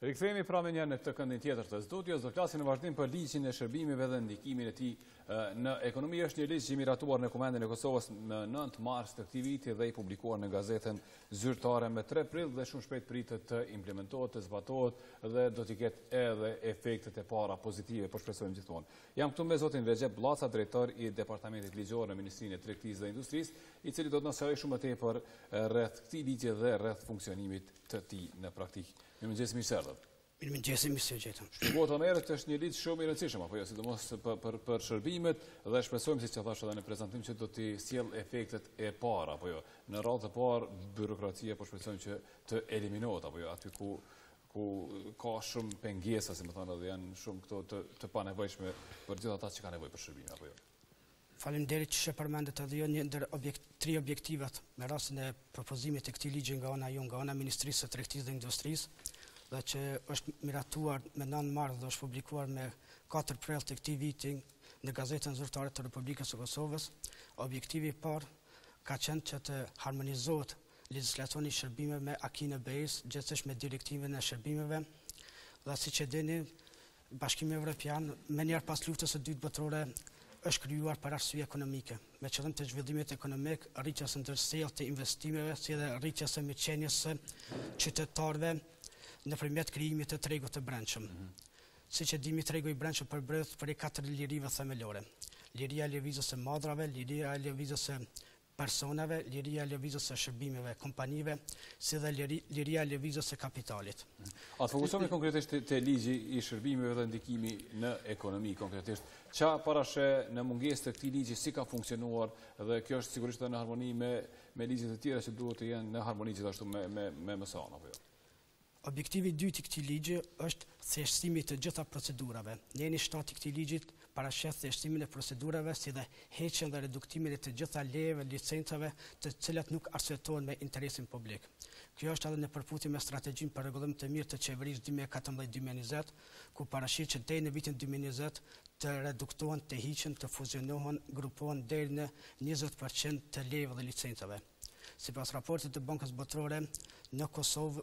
Rikthehemi pra me një në këtë këndin tjetër të studios, do flasim në vazhdim për ligjin e shërbimeve dhe ndikimin e tij në ekonomi. Është një ligj i miratuar në Komendin e Kosovës në 9 mars të këtij viti dhe i publikuar në gazetën zyrtare me 3 prill dhe shumë shpejt pritet të implementohet, të zbatohet dhe do t'i ketë edhe efektet e para pozitive, po shpresojmë gjithmonë. Jam këtu me zotin Recep Blaca, drejtor i Departamentit Ligjor në Ministrinë e Tregtisë dhe Industrisë, i cili do të na shërojë shumë më tepër rreth këtij ligji dhe rreth funksionimit të tij në praktikë. Mirëmëngjes, mirë se erdhët. Mirëmëngjes, mirë se gjetëm. Shtubohet Omerit është një ligj shumë i rëndësishëm, apo jo, sidomos për shërbimet dhe shpresojmë, siç e thash edhe në prezantim, që do t'i sjell efektet e para, apo jo. Në radhë të parë, byrokracia, po shpresojmë që të eliminohet, apo jo, aty ku ka shumë pengesa, si më thonë, dhe janë shumë këto të panevojshme për gjithë ata që kanë nevojë për shërbime, apo jo. Faleminderit që përmendet edhe jo një ndër 3 objektivat me rastin e propozimit të këtij ligji nga ana Ministrisë së Tregtisë dhe Industrisë, dhe që është miratuar me 9 mars dhe është publikuar me 4 prill të këtij viti në Gazetën Zyrtare të Republikës së Kosovës. Objektivi i parë ka qenë që të harmonizohet legjislacioni i shërbimeve me akin e BE-s, gjithsesi me direktivën e shërbimeve, dhe siç e dini, Bashkimi Evropian menjëherë pas luftës së dytë botërore është krijuar për arsye ekonomike, me qëllim të zhvillimit ekonomik, rritjes së ndërsjelljes të investimeve, si dhe rritjes së mirëqenies së qytetarëve nëpërmjet krijimit të tregut të brendshëm. Siç e dimi, tregu i brendshëm përmbledhet prej 4 lirive themelore: liria e lëvizjes së madrave, liria e lëvizjes së personave, liria e lëvizjes së shërbimeve kompanive, si dhe liria e lëvizjes së kapitalit. A të fokusohemi konkretisht te ligji i shërbimeve dhe ndikimi në ekonomi konkretisht. Qa parashe në mungesë të këtij ligji, si ka funksionuar, dhe kjo është sigurisht edhe në harmoni me ligjet e tjera që duhet të jenë në harmoni gjithashtu me MSA-n, apo jo? Objektivi i dytë i këtij ligji është thjeshtësimi të gjitha procedurave. Njeni 7 i këtij ligjit parashef thjeshtësimin e procedurave, si dhe heqjen dhe reduktimin e të gjitha lejeve, licencave, të cilat nuk arsyetohen me interesin publik. Kjo është edhe në përputhje me strategjinë për rregullim të mirë të qeverisë 2014-2020, ku parashit që deri në vitin 2020 të reduktohen, të hiqen, të fuzionohen, grupohen deri në 20% të lejeve dhe licencave. Sipas raportit të Bankës Botërore, në Kosovë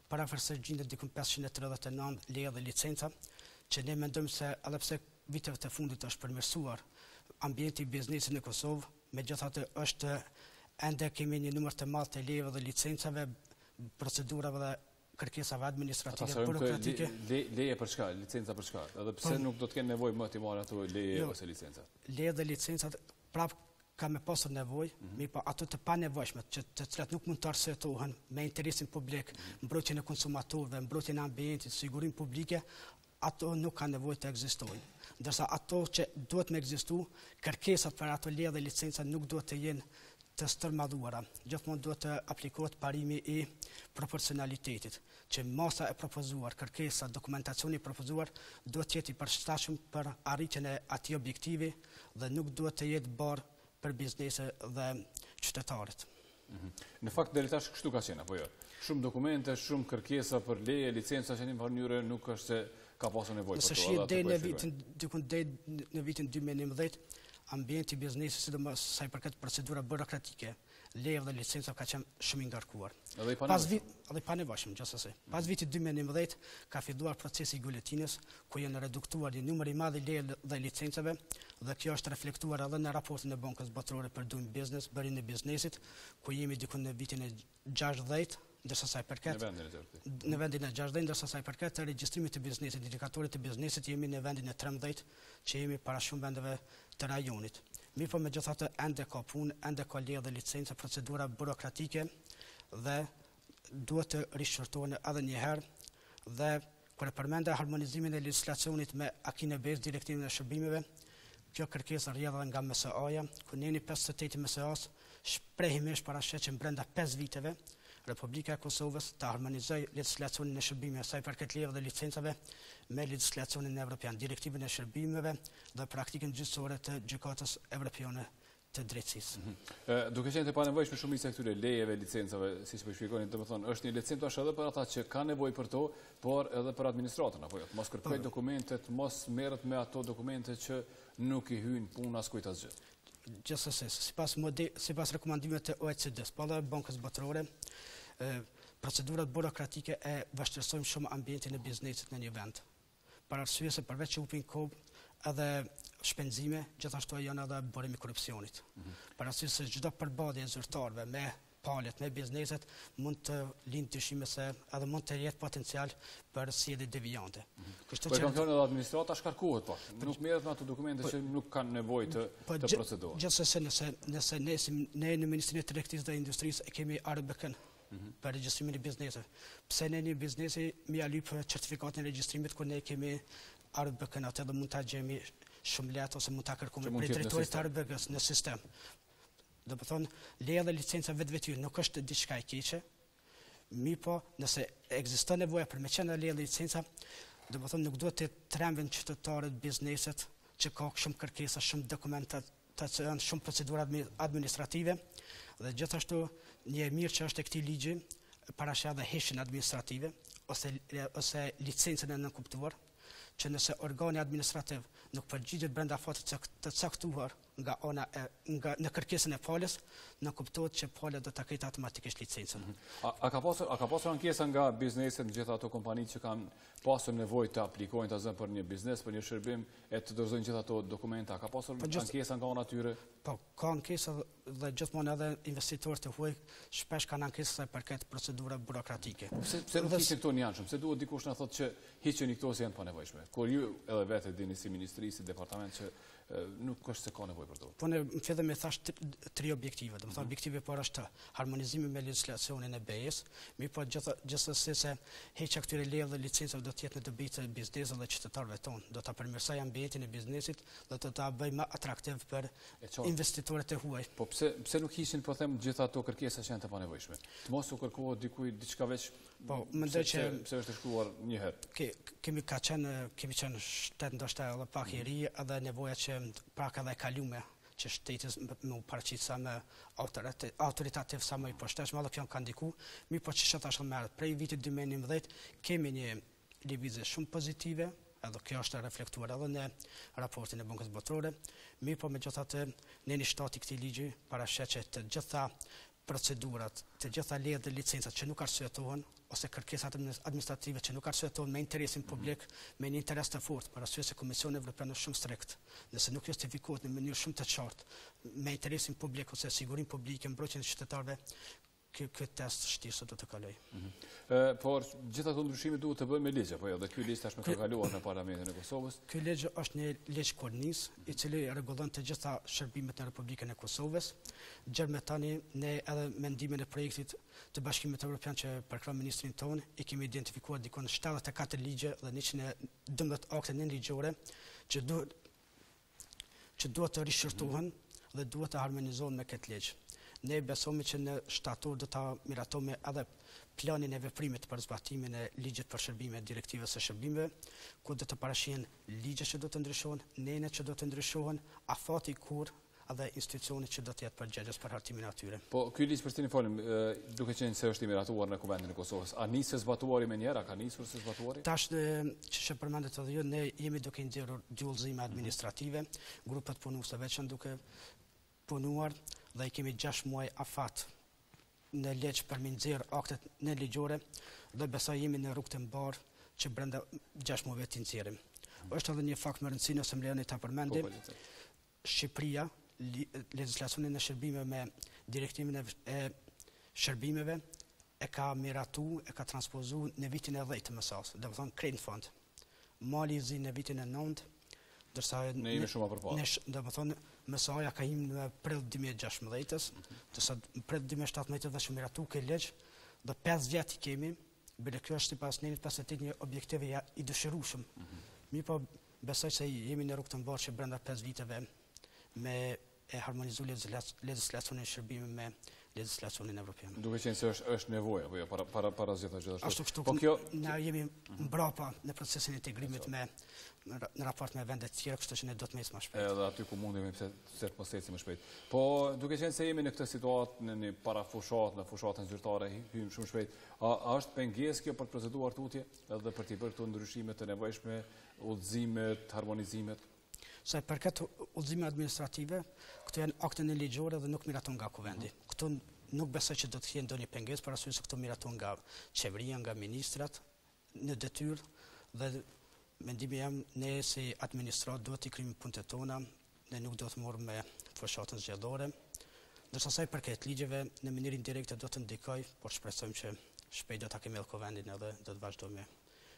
parafërsisht gjendet diku 539 leje dhe licenca, që ne mendojmë se edhe pse viteve të fundit është përmirësuar ambienti i biznesit në Kosovë, megjithatë është ende kemi një numër të madh të lejeve dhe licencave, procedurave dhe kërkesave administrative burokratike. Leje për çka? Licenca për çka? Edhe pse nuk do të kenë nevojë më të marrin ato leje ose licenca? Leje dhe licencat prapë ka me pasur nevojë, po ato të panevojshme, të cilat nuk mund të arsyetohen me interesin publik, mbrojtjen e konsumatorëve, mbrojtjen e ambientit, sigurinë publike, ato nuk kanë nevojë të ekzistojnë. Ndërsa ato që duhet me ekzistu, kërkesat për ato leje dhe licenca nuk duhet të jenë të stërmadhuara. Gjithmonë duhet të aplikohet parimi i proporcionalitetit, që masa e propozuar, kërkesa, dokumentacioni i propozuar duhet të jetë i përshtatshëm për arritjen e atij objektivi dhe nuk duhet të jetë barë për biznese dhe qytetarët. Në fakt deri tash kështu ka qenë, apo jo? Shumë dokumente, shumë kërkesa për leje, licenca që në mënyrë nuk është se ka pasur nevojë për to. Nëse shihet deri në vitin 2011, ambienti i biznesit, sidomos sa i përket procedura burokratike, leje dhe licenca ka qenë shumë i ngarkuar. Edhe i panevojshëm gjithsesi. Pas vitit 2011 ka filluar procesi i guletinës, ku janë reduktuar një numër i madh i leje dhe licencave, dhe kjo është reflektuar edhe në raportin e Bankës Botërore për Doing Business, bërinë e biznesit, ku jemi diku në vitin e 60, ndërsa sa i përket në vendin e 60, ndërsa sa i përket të regjistrimit të biznesit, indikatorit të biznesit, jemi në vendin e 13, që jemi para shumë vendeve të rajonit. Mirë, po megjithatë ende ka punë, ende ka leje dhe licenca, procedura burokratike, dhe duhet të rishqyrtohen edhe një herë, dhe kur e përmende harmonizimin e legjislacionit me akin e BE-s, direktivën e shërbimeve, kjo kërkesë rrjedh nga MSA-ja, ku njeni 58 i MSA-s shprehimisht parashet që brenda 5 viteve Republika e Kosovës të harmonizojë legjislacionin e shërbimeve sa i përket lejeve dhe licencave me legjislacionin evropian, direktivën e shërbimeve dhe praktikën gjyqësore të Gjykatës Evropiane të Drejtësisë. Duke qenë të panevojshme shumica e këtyre lejeve, licencave, siç po shpjegoni, domethënë është një licencë edhe për ata që kanë nevojë për to, por edhe për administratën, apo jo? Mos kërkojnë dokumentet, mos merret me ato dokumente që nuk i hyjnë puna askujt asgjë. Gjithsesi, sipas rekomandimeve të OECD-s, pa dhe Bankës Botërore, procedurat burokratike e vështirësojnë shumë ambientin e biznesit në një vend. Për arsye se përveç që upin kohë edhe shpenzime, gjithashtu janë edhe burimi korrupsionit. Për arsye se çdo përballje e zyrtarëve me palet, me bizneset, mund të lindë dyshime se edhe mund të jetë potencial për sjellje devijante. Po e kam thënë edhe administrata shkarkohet, po. Nuk merret me ato dokumente që nuk kanë nevojë të procedurë. Gjithsesi nëse ne në Ministrinë e Tregtisë dhe Industrisë e kemi ARBK-n për regjistrimin e bizneseve. Pse ne një biznesi mi alyp certifikatin e regjistrimit kur ne kemi ARBK-n atë dhe mund ta gjejmë shumë lehtë ose mund ta kërkojmë prej drejtorit të ARBK-s në sistem. Do të thonë, leja dhe licenca vetvety nuk është diçka e keqe, po nëse ekziston nevoja për me qenë leja dhe licenca, do të thonë nuk duhet të trembin qytetarët, bizneset që ka shumë kërkesa, shumë dokumentacion, shumë procedura administrative dhe gjithashtu një mirë që është e këtij ligji parashë edhe heshtjen administrative ose licencën e nënkuptuar, që nëse organi administrativ nuk përgjigjet brenda fatit të caktuar në kërkesën e palës, në kuptohet që pala do ta ketë automatikisht licencën. A ka pasur ankesa nga bizneset në gjitha ato kompanitë që kanë pasur nevojë të aplikojnë të zënë për një biznes, për një shërbim, e të dorëzojnë gjitha ato dokumenta? Ka pasur ankesa nga ana tyre? Po, ka ankesa dhe gjithmonë edhe investitorët të huaj shpesh kanë ankesa sa përket procedura burokratike. Pse nuk hiqen këto njansëm? Pse duhet dikush na thotë që hiqeni këto se janë pa nevojshme? Kur ju edhe vetë dini si ministri, si departament që nuk është se ka nevojë për to. Po ne në fillim e thash tri objektive. Do të thonë objektivi parë është harmonizimi me legjislacionin e BE-s, po gjithsesi se heqja këtyre lejave dhe licencave do të jetë në dobit të biznesit dhe qytetarëve tonë. Do ta përmirësojë ambientin e biznesit, do të ta bëjë më atraktiv për investitorët e huaj. Po pse nuk hiqin po them gjitha ato kërkesa që janë të panevojshme? Të mos u kërkohet dikujt diçka veç. Po mendoj që pse është shkruar një herë. Kemi qenë shtet ndoshta edhe pak i ri edhe nevoja që pak edhe kalume që shtetis me paraqit sa me autoritativ sa më i poshtetshëm, edhe kjo ka ndiku, po që tash merret prej vitit 2011 kemi një lëvizje shumë pozitive, edhe kjo është reflektuar edhe në raportin e Bankës Botërore, po megjithatë në një shtat i këtij ligji paraqet që të gjitha procedurat, të gjitha lejet dhe licencat që nuk arsyetohen ose kërkesat administrative që nuk arsyetohen me interesin publik, me një interes të fortë, për arsye se Komisioni Evropian është shumë strikt. Nëse nuk justifikohet në mënyrë shumë të qartë me interesin publik ose sigurinë publike, mbrojtjen e qytetarëve, ky test shtirëse do të kaloj. Por gjitha këto ndryshime duhet të bëhen me ligj, apo jo? Dhe ky ligj tashmë ka kaluar në Parlamentin e Kosovës. Ky ligj është një ligj kornis i cili rregullon të gjitha shërbimet në Republikën e Kosovës. Gjerë tani ne edhe mendimin e projektit të Bashkimit Evropian që përkron ministrin tonë i kemi identifikuar dikon 74 ligje dhe 112 akte nënligjore që duhet të rishqyrtohen dhe duhet të harmonizohen me këtë ligj. Ne besojmë që në shtator do ta miratojmë edhe planin e veprimit për zbatimin e ligjit për shërbime, direktivës së shërbimeve, ku do të parashihen ligjet që do të ndryshohen, nenet që do të ndryshohen, afati kur edhe institucionit që do të jetë përgjegjës për hartimin e atyre. Po ky ligj për cilin folim, duke qenë se është i miratuar në Kuvendin e Kosovës, a nisë zbatuari më njëherë, a ka nisur së zbatuari? Tash që përmendet edhe ju, ne jemi duke nxjerrur dy udhëzime administrative, grupet punuesve që duke punuar dhe i kemi 6 muaj afat në ligj për mi nxjerr aktet nënligjore dhe besoj jemi në rrugë të mbar që brenda 6 muajve të nxjerrim. Është edhe një fakt më rëndësishëm nëse më lejoni ta përmendim. Shqipëria legjislacionin e shërbimeve me direktivën e shërbimeve e ka miratu, e ka transpozuar në vitin e 10 të mësas, do të thonë Credit Fund. Mali i zi në vitin e 9, dërsa ne jemi shumë përpara. Do të thonë mësaja ka him në prill 2016-s, dërsa prill 2017 dhe shumë miratu këtë ligj, dhe 5 vjet i kemi, bile kjo është sipas nenit pas një objektiv i dëshirueshëm. Po besoj se jemi në rrugë të mbarë që brenda 5 viteve me e harmonizu legjislacionin e shërbimeve me legjislacionin evropian. Duke qenë se është nevojë, apo jo, para zgjedhjeve gjithashtu. Ashtu kështu, na jemi mbrapa në procesin e integrimit në raport me vendet tjera, kështu që ne do të ecim më shpejt. Edhe aty ku mundemi pse të mos ecim më shpejt. Po duke qenë se jemi në këtë situatë në parafushat, në fushatën zyrtare hym shumë shpejt, a është pengesë kjo për të proceduar tutje edhe për të bërë këto ndryshime të nevojshme, udhëzimet, harmonizimet? Se përket udhëzime administrative, këto janë akte nënligjore dhe nuk miraton nga kuvendi. Këto nuk besoj që do të jenë ndonjë pengesë, për arsye se këto miratohen nga qeveria, nga ministrat në detyrë dhe mendimi jam ne si administrat duhet t'i kryejmë punët tona, ne nuk do të morëm me fushatën zgjedhore. Ndërsa sa i përket ligjeve, në mënyrë indirekte do të ndikoj, por shpresojmë që shpejt do ta kemi edhe Kuvendin edhe do të vazhdojmë me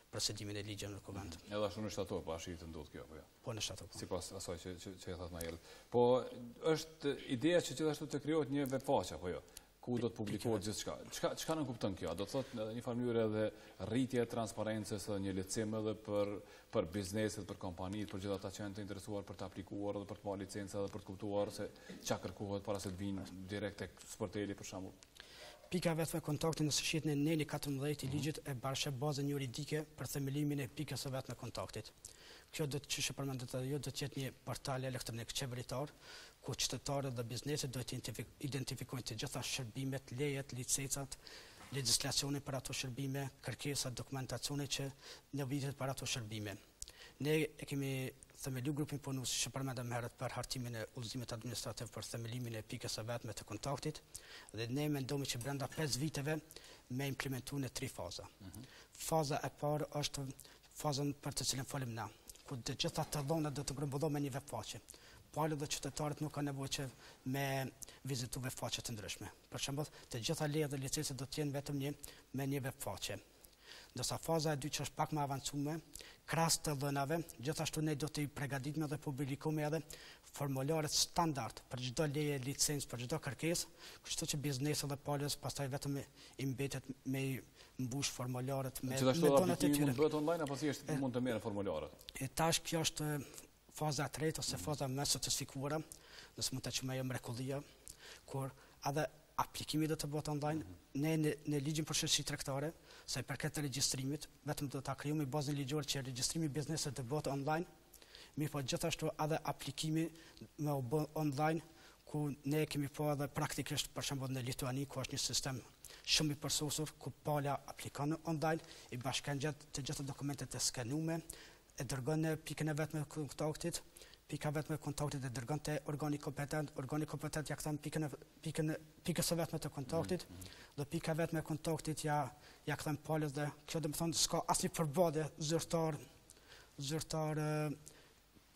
procedimin e ligjeve në Kuvend. Edhe ashtu në shtator, po ashtu të ndodh kjo apo jo? Po në shtator. Sipas asaj që e thatë më herët. Po është ideja që gjithashtu të krijohet një webfaqe apo jo? Ku do të publikohet gjithçka. Çka nuk kupton kjo? Do të thotë në një farë mënyrë edhe rritje e transparencës dhe një lehtësim edhe për bizneset, për kompanitë, për gjithë ata që janë të interesuar për të aplikuar dhe për të marrë licenca dhe për të kuptuar se çka kërkohet para se të vinë direkt tek sporteli për shembull. Pika vetme kontakti në sëshit në neli 14 i ligjit e bashkë bazën juridike për themelimin e pikës së vetme kontaktit. Kjo do të çështje përmendet edhe jo do të jetë një portal elektronik qeveritar ku qytetarët dhe bizneset do të identifikojnë të gjitha shërbimet, lejet, licencat, legjislacionin për ato shërbime, kërkesat, dokumentacione që nevojitet për ato shërbime. Ne e kemi themelu grupin punues që përmendëm herët për hartimin e udhëzimit administrativ për themelimin e pikës së vetme të kontaktit dhe ne mendojmë që brenda 5 viteve me implementuar në 3 faza. Faza e parë është fazën për të cilën folim na, ku të gjitha të dhënat do të grumbullohen me një webfaqe. Palët dhe qytetarët nuk kanë nevojë që me vizitu webfaqe të ndryshme. Për shembull, të gjitha lejet dhe licencet do të jenë vetëm me një webfaqe. Ndërsa faza e dytë që është pak më avancuar, krahas të dhënave, gjithashtu ne do të përgatitme dhe publikojmë edhe formularet standard për çdo leje, licencë, për çdo kërkesë, kështu që biznesi dhe palës pastaj vetëm i mbetet me mbush formularet me dhënat e tyre. Mund të bëhet online apo thjesht mund të merren formularet? Tash kjo është faza e tretë ose faza më sofistikuara, nëse mund ta quajmë ajo mrekullia, kur edhe aplikimi do të bëhet online, ne në ligjin për shoqëri tregtare, sa i përket të regjistrimit, vetëm do ta krijojmë bazën ligjore që regjistrimi i biznesit të bëhet online, mirë po gjithashtu edhe aplikimi me u bë online, ku ne kemi po edhe praktikisht për shembull në Lituani, ku është një sistem shumë i përsosur, ku pala aplikon online, i bashkan të gjitha dokumentet e skenuara, e dërgon në pikën e vetme të kontaktit, pika vetme e kontaktit e dërgon te organi kompetent ja kthen pikës së vetme të kontaktit, dhe pika vetme e kontaktit ja kthen palës dhe kjo do të thonë s'ka asnjë përballje zyrtar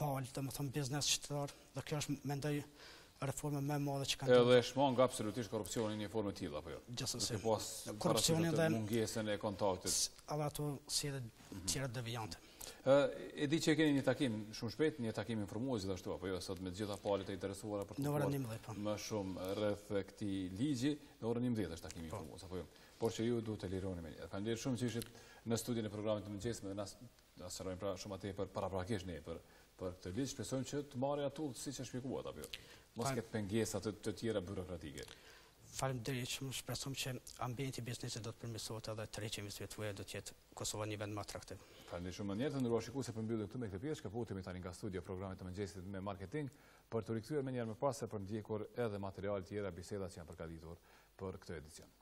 palë, do të thonë biznes qytetar, dhe kjo është mendoj reforma më e madhe që kanë. Edhe shmang absolutisht korrupsionin në një formë të tillë apo jo? Gjithsesi. Korrupsionin dhe mungesën e kontaktit. Edhe ato si edhe tjera devijante. E di që keni një takim shumë shpejt, një takim informues gjithashtu apo jo, sot me të gjitha palët e interesuara për të folur më shumë rreth këtij ligji, në orën 11 është takimi informues apo jo. Por që ju duhet të lironi me një. Faleminderit shumë që ishit në studion e programit të mëngjesit dhe na sqarojmë pra shumë atëherë paraprakisht ne për këtë ligj, shpresojmë që të marrë atull siç e shpjeguat apo jo. Mos ketë pengesa të tjera burokratike. Faleminderit shumë, shpresojmë që ambienti i biznesit do të përmirësohet edhe tërheqja e investimenteve do të jetë Kosova një vend më atraktiv. Faleminderit shumë më njëherë, nderuar shikues, për mbyllim këtu me këtë pjesë, shkëputemi tani nga studio programit të mëngjesit me marketing për të rikthyer më njëherë më pas për ndjekur edhe materiale tjera, biseda që janë përgatitur për këtë edicion.